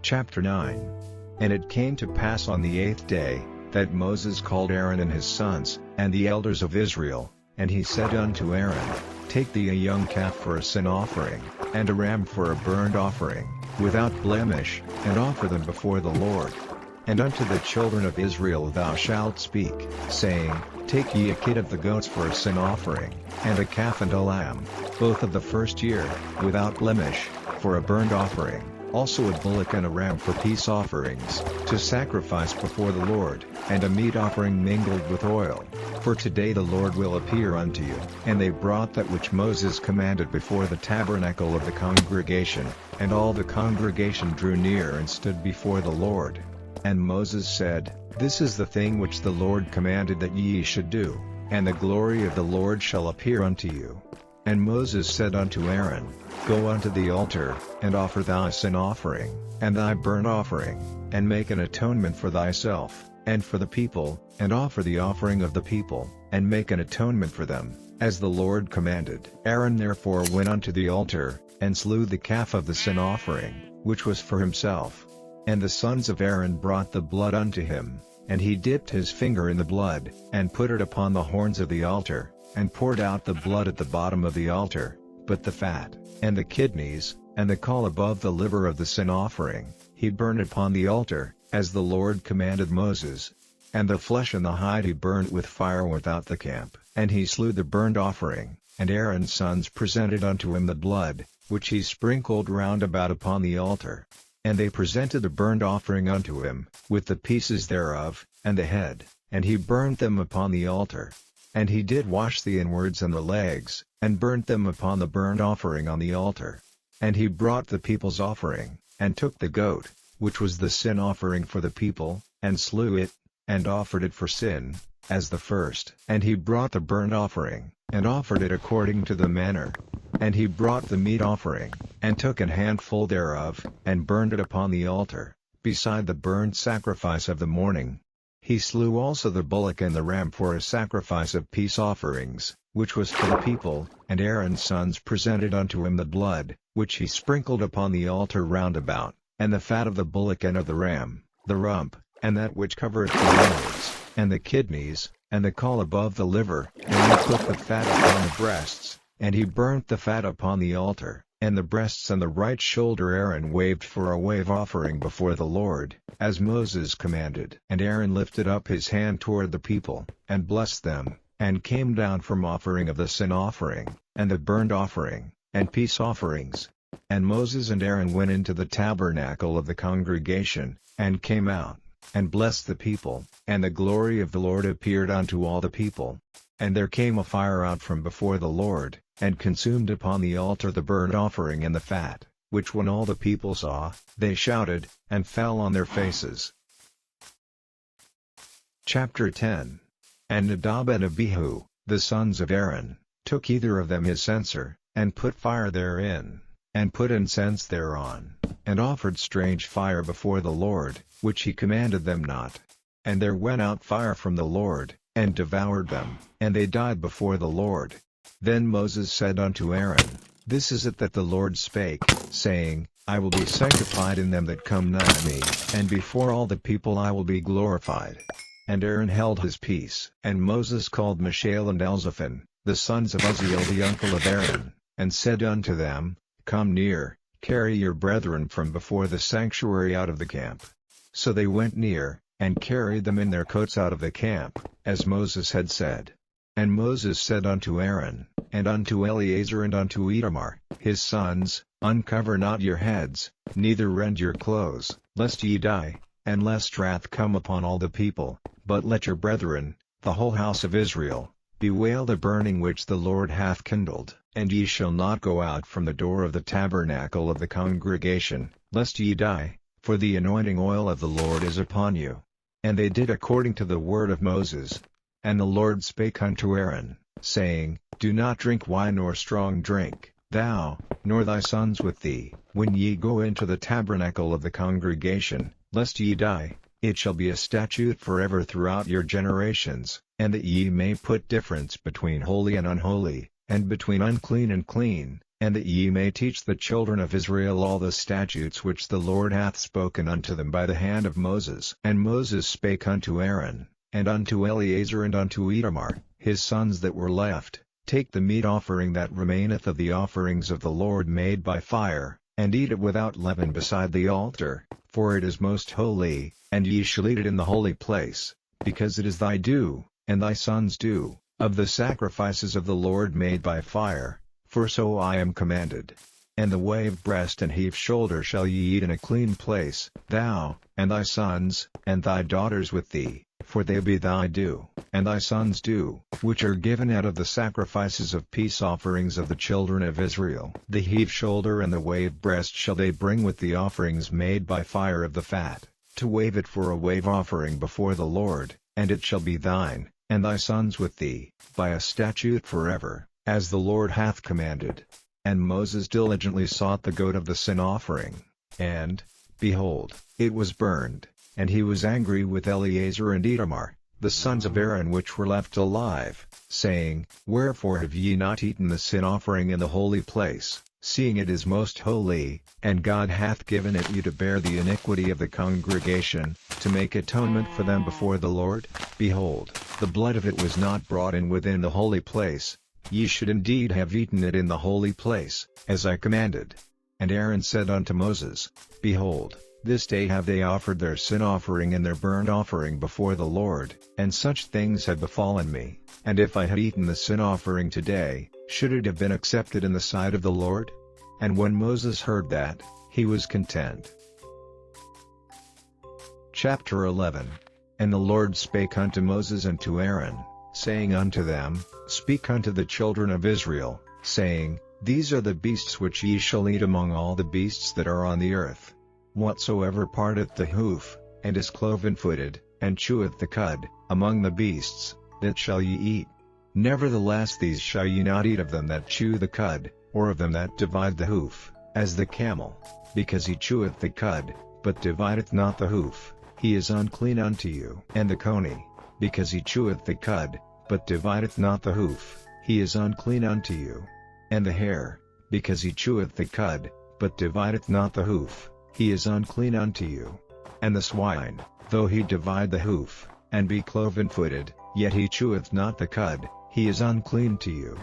Chapter 9. And it came to pass on the 8th day, that Moses called Aaron and his sons, and the elders of Israel, and he said unto Aaron, Take thee a young calf for a sin offering, and a ram for a burnt offering, without blemish, and offer them before the Lord. And unto the children of Israel thou shalt speak, saying, Take ye a kid of the goats for a sin offering, and a calf and a lamb, both of the first year, without blemish, for a burnt offering, also a bullock and a ram for peace offerings, to sacrifice before the Lord, and a meat offering mingled with oil. For today the Lord will appear unto you. And they brought that which Moses commanded before the tabernacle of the congregation, and all the congregation drew near and stood before the Lord. And Moses said, This is the thing which the Lord commanded that ye should do, and the glory of the Lord shall appear unto you. And Moses said unto Aaron, Go unto the altar, and offer thy sin offering, and thy burnt offering, and make an atonement for thyself, and for the people, and offer the offering of the people, and make an atonement for them, as the Lord commanded. Aaron therefore went unto the altar, and slew the calf of the sin offering, which was for himself. And the sons of Aaron brought the blood unto him, and he dipped his finger in the blood, and put it upon the horns of the altar, and poured out the blood at the bottom of the altar, but the fat, and the kidneys, and the caul above the liver of the sin offering, he burned upon the altar, as the Lord commanded Moses. And the flesh and the hide he burnt with fire without the camp. And he slew the burnt offering, and Aaron's sons presented unto him the blood, which he sprinkled round about upon the altar. And they presented the burnt offering unto him, with the pieces thereof, and the head, and he burnt them upon the altar. And he did wash the inwards and the legs, and burnt them upon the burnt offering on the altar. And he brought the people's offering, and took the goat, which was the sin offering for the people, and slew it, and offered it for sin, as the first. And he brought the burnt offering, and offered it according to the manner. And he brought the meat offering, and took an handful thereof, and burned it upon the altar, beside the burnt sacrifice of the morning. He slew also the bullock and the ram for a sacrifice of peace offerings, which was for the people, and Aaron's sons presented unto him the blood, which he sprinkled upon the altar round about, and the fat of the bullock and of the ram, the rump, and that which covereth the inwards, and the kidneys, and the caul above the liver, and he put the fat upon the breasts, and he burnt the fat upon the altar, and the breasts and the right shoulder Aaron waved for a wave offering before the Lord, as Moses commanded. And Aaron lifted up his hand toward the people, and blessed them, and came down from offering of the sin offering, and the burnt offering, and peace offerings. And Moses and Aaron went into the tabernacle of the congregation, and came out, and blessed the people, and the glory of the Lord appeared unto all the people. And there came a fire out from before the Lord, and consumed upon the altar the burnt offering and the fat, which when all the people saw, they shouted, and fell on their faces. Chapter 10. And Nadab and Abihu, the sons of Aaron, took either of them his censer, and put fire therein, and put incense thereon, and offered strange fire before the Lord, which he commanded them not. And there went out fire from the Lord, and devoured them, and they died before the Lord. Then Moses said unto Aaron, This is it that the Lord spake, saying, I will be sanctified in them that come nigh me, and before all the people I will be glorified. And Aaron held his peace. And Moses called Mishael and Elzaphan, the sons of Uzziel the uncle of Aaron, and said unto them, Come near, carry your brethren from before the sanctuary out of the camp. So they went near, and carried them in their coats out of the camp, as Moses had said. And Moses said unto Aaron, and unto Eleazar and unto Itamar, his sons, Uncover not your heads, neither rend your clothes, lest ye die, and lest wrath come upon all the people, but let your brethren, the whole house of Israel, bewail the burning which the Lord hath kindled. And ye shall not go out from the door of the tabernacle of the congregation, lest ye die, for the anointing oil of the Lord is upon you. And they did according to the word of Moses. And the Lord spake unto Aaron, saying, Do not drink wine nor strong drink, thou, nor thy sons with thee, when ye go into the tabernacle of the congregation, lest ye die. It shall be a statute forever throughout your generations, and that ye may put difference between holy and unholy, and between unclean and clean, and that ye may teach the children of Israel all the statutes which the Lord hath spoken unto them by the hand of Moses. And Moses spake unto Aaron, and unto Eleazar and unto Itamar, his sons that were left, Take the meat offering that remaineth of the offerings of the Lord made by fire, and eat it without leaven beside the altar, for it is most holy, and ye shall eat it in the holy place, because it is thy due, and thy sons' due, of the sacrifices of the Lord made by fire, for so I am commanded. And the wave breast and heave shoulder shall ye eat in a clean place, thou, and thy sons, and thy daughters with thee, for they be thy due, and thy sons' due, which are given out of the sacrifices of peace offerings of the children of Israel. The heave shoulder and the wave breast shall they bring with the offerings made by fire of the fat, to wave it for a wave offering before the Lord, and it shall be thine, and thy sons with thee, by a statute forever, as the Lord hath commanded. And Moses diligently sought the goat of the sin offering, and, behold, it was burned, and he was angry with Eleazar and Itamar, the sons of Aaron which were left alive, saying, Wherefore have ye not eaten the sin offering in the holy place, seeing it is most holy, and God hath given it you to bear the iniquity of the congregation, to make atonement for them before the Lord? Behold, the blood of it was not brought in within the holy place. Ye should indeed have eaten it in the holy place, as I commanded. And Aaron said unto Moses, Behold, this day have they offered their sin offering and their burnt offering before the Lord, and such things have befallen me, and if I had eaten the sin offering today, should it have been accepted in the sight of the Lord? And when Moses heard that, he was content. Chapter 11. And the Lord spake unto Moses and to Aaron, saying unto them, Speak unto the children of Israel, saying, These are the beasts which ye shall eat among all the beasts that are on the earth. Whatsoever parteth the hoof, and is cloven-footed, and cheweth the cud, among the beasts, that shall ye eat. Nevertheless these shall ye not eat of them that chew the cud, or of them that divide the hoof, as the camel, because he cheweth the cud, but divideth not the hoof, he is unclean unto you. And the coney, because he cheweth the cud, but divideth not the hoof, he is unclean unto you. And the hare, because he cheweth the cud, but divideth not the hoof, he is unclean unto you. And the swine, though he divide the hoof, and be cloven-footed, yet he cheweth not the cud, he is unclean to you.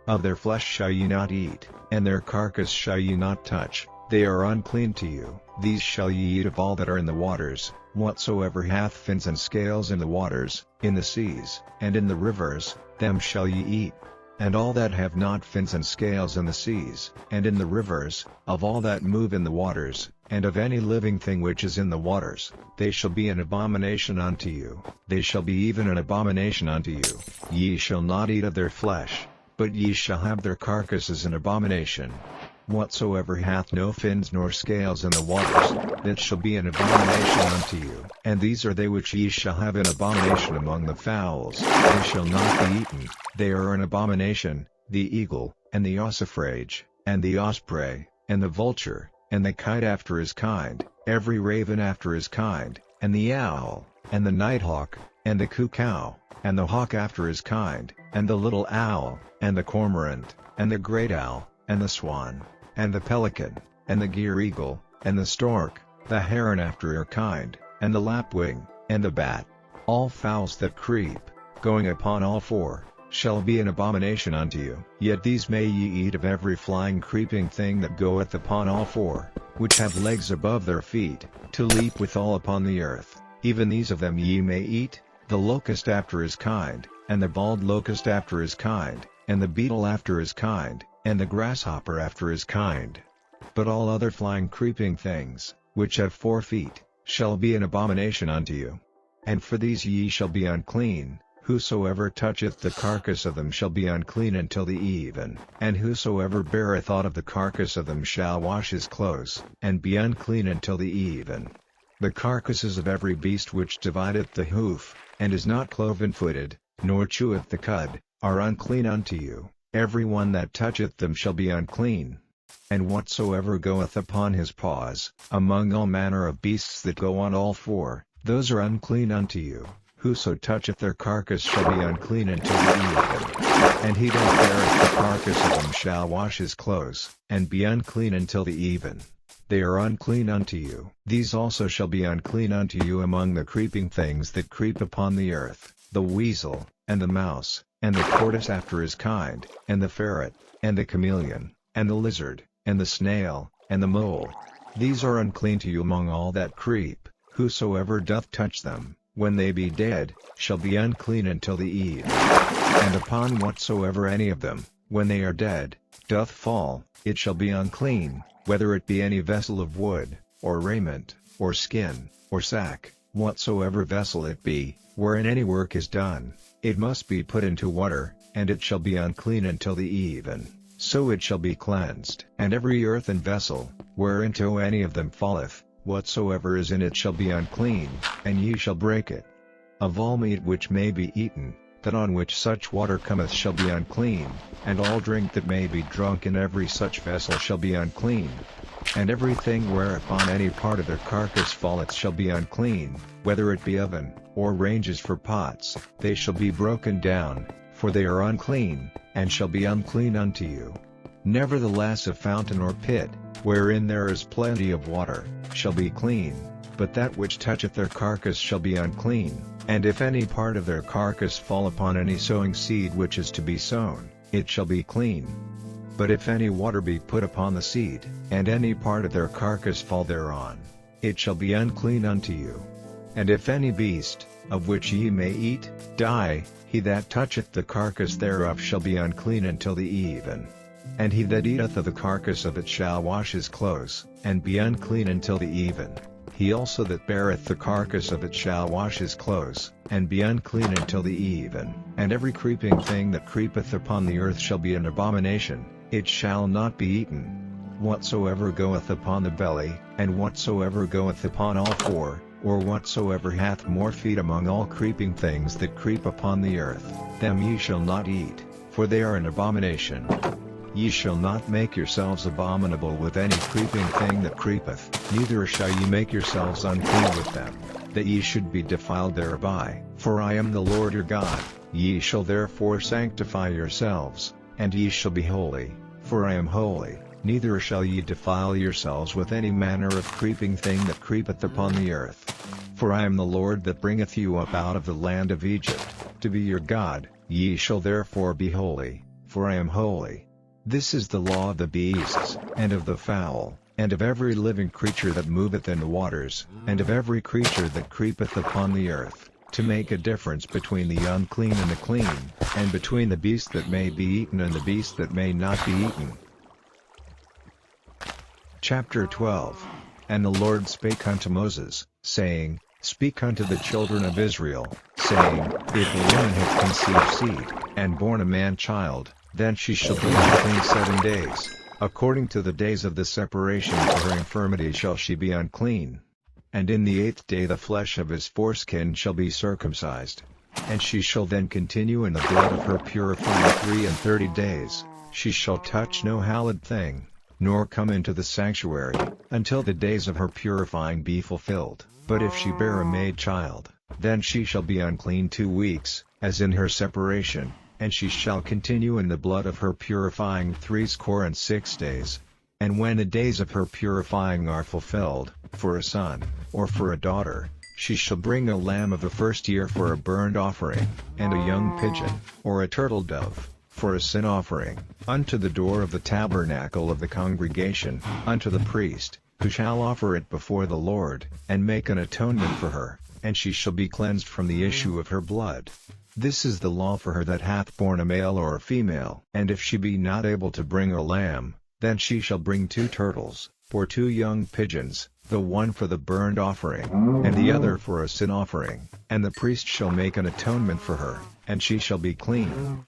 Of their flesh shall ye not eat, and their carcass shall ye not touch, they are unclean to you. These shall ye eat of all that are in the waters, whatsoever hath fins and scales in the waters, in the seas, and in the rivers, them shall ye eat. And all that have not fins and scales in the seas, and in the rivers, of all that move in the waters, and of any living thing which is in the waters, they shall be an abomination unto you, they shall be even an abomination unto you. Ye shall not eat of their flesh, but ye shall have their carcasses an abomination. Whatsoever hath no fins nor scales in the waters, that shall be an abomination unto you. And these are they which ye shall have an abomination among the fowls, they shall not be eaten, they are an abomination, the eagle, and the ossifrage, and the osprey, and the vulture, and the kite after his kind, every raven after his kind, and the owl, and the nighthawk, and the cuckoo, and the hawk after his kind, and the little owl, and the cormorant, and the great owl, and the swan, and the pelican, and the gyre-eagle, and the stork, the heron after her kind, and the lapwing, and the bat. All fowls that creep, going upon all four, shall be an abomination unto you. Yet these may ye eat of every flying creeping thing that goeth upon all four, which have legs above their feet, to leap withal upon the earth, even these of them ye may eat, the locust after his kind, and the bald locust after his kind, and the beetle after his kind, and the grasshopper after his kind. But all other flying creeping things, which have 4 feet, shall be an abomination unto you. And for these ye shall be unclean, whosoever toucheth the carcass of them shall be unclean until the even, and whosoever beareth aught of the carcass of them shall wash his clothes, and be unclean until the even. The carcasses of every beast which divideth the hoof, and is not cloven-footed, nor cheweth the cud, are unclean unto you. Every one that toucheth them shall be unclean. And whatsoever goeth upon his paws, among all manner of beasts that go on all four, those are unclean unto you. Whoso toucheth their carcass shall be unclean until the even. And he that beareth the carcass of them shall wash his clothes, and be unclean until the even. They are unclean unto you. These also shall be unclean unto you among the creeping things that creep upon the earth, the weasel, and the mouse, and the tortoise after his kind, and the ferret, and the chameleon, and the lizard, and the snail, and the mole. These are unclean to you among all that creep. Whosoever doth touch them, when they be dead, shall be unclean until the eve. And upon whatsoever any of them, when they are dead, doth fall, it shall be unclean, whether it be any vessel of wood, or raiment, or skin, or sack, whatsoever vessel it be, wherein any work is done, it must be put into water, and it shall be unclean until the even, so it shall be cleansed. And every earthen vessel, whereinto any of them falleth, whatsoever is in it shall be unclean, and ye shall break it. Of all meat which may be eaten, that on which such water cometh shall be unclean, and all drink that may be drunk in every such vessel shall be unclean. And everything whereupon any part of their carcass falleth shall be unclean, whether it be oven, or ranges for pots, they shall be broken down, for they are unclean, and shall be unclean unto you. Nevertheless a fountain or pit, wherein there is plenty of water, shall be clean, but that which toucheth their carcass shall be unclean. And if any part of their carcass fall upon any sowing seed which is to be sown, it shall be clean. But if any water be put upon the seed, and any part of their carcass fall thereon, it shall be unclean unto you. And if any beast, of which ye may eat, die, he that toucheth the carcass thereof shall be unclean until the even. And he that eateth of the carcass of it shall wash his clothes, and be unclean until the even. He also that beareth the carcass of it shall wash his clothes, and be unclean until the even. And every creeping thing that creepeth upon the earth shall be an abomination, it shall not be eaten. Whatsoever goeth upon the belly, and whatsoever goeth upon all four, or whatsoever hath more feet among all creeping things that creep upon the earth, them ye shall not eat, for they are an abomination. Ye shall not make yourselves abominable with any creeping thing that creepeth, neither shall ye make yourselves unclean with them, that ye should be defiled thereby. For I am the Lord your God. Ye shall therefore sanctify yourselves, and ye shall be holy, for I am holy. Neither shall ye defile yourselves with any manner of creeping thing that creepeth upon the earth. For I am the Lord that bringeth you up out of the land of Egypt, to be your God. Ye shall therefore be holy, for I am holy. This is the law of the beasts, and of the fowl, and of every living creature that moveth in the waters, and of every creature that creepeth upon the earth, to make a difference between the unclean and the clean, and between the beast that may be eaten and the beast that may not be eaten. Chapter 12. And the Lord spake unto Moses, saying, Speak unto the children of Israel, saying, If a woman hath conceived seed, and born a man child, then she shall be unclean 7 days, according to the days of the separation for her infirmity shall she be unclean. And in the 8th day the flesh of his foreskin shall be circumcised. And she shall then continue in the blood of her purifying 33 days, she shall touch no hallowed thing, nor come into the sanctuary, until the days of her purifying be fulfilled. But if she bear a maid child, then she shall be unclean 2 weeks, as in her separation, and she shall continue in the blood of her purifying 66 days. And when the days of her purifying are fulfilled, for a son, or for a daughter, she shall bring a lamb of the first year for a burnt offering, and a young pigeon, or a turtle dove, for a sin offering, unto the door of the tabernacle of the congregation, unto the priest, who shall offer it before the Lord, and make an atonement for her, and she shall be cleansed from the issue of her blood. This is the law for her that hath borne a male or a female. And if she be not able to bring a lamb, then she shall bring 2 turtles, or 2 young pigeons, the one for the burnt offering, and the other for a sin offering, and the priest shall make an atonement for her, and she shall be clean.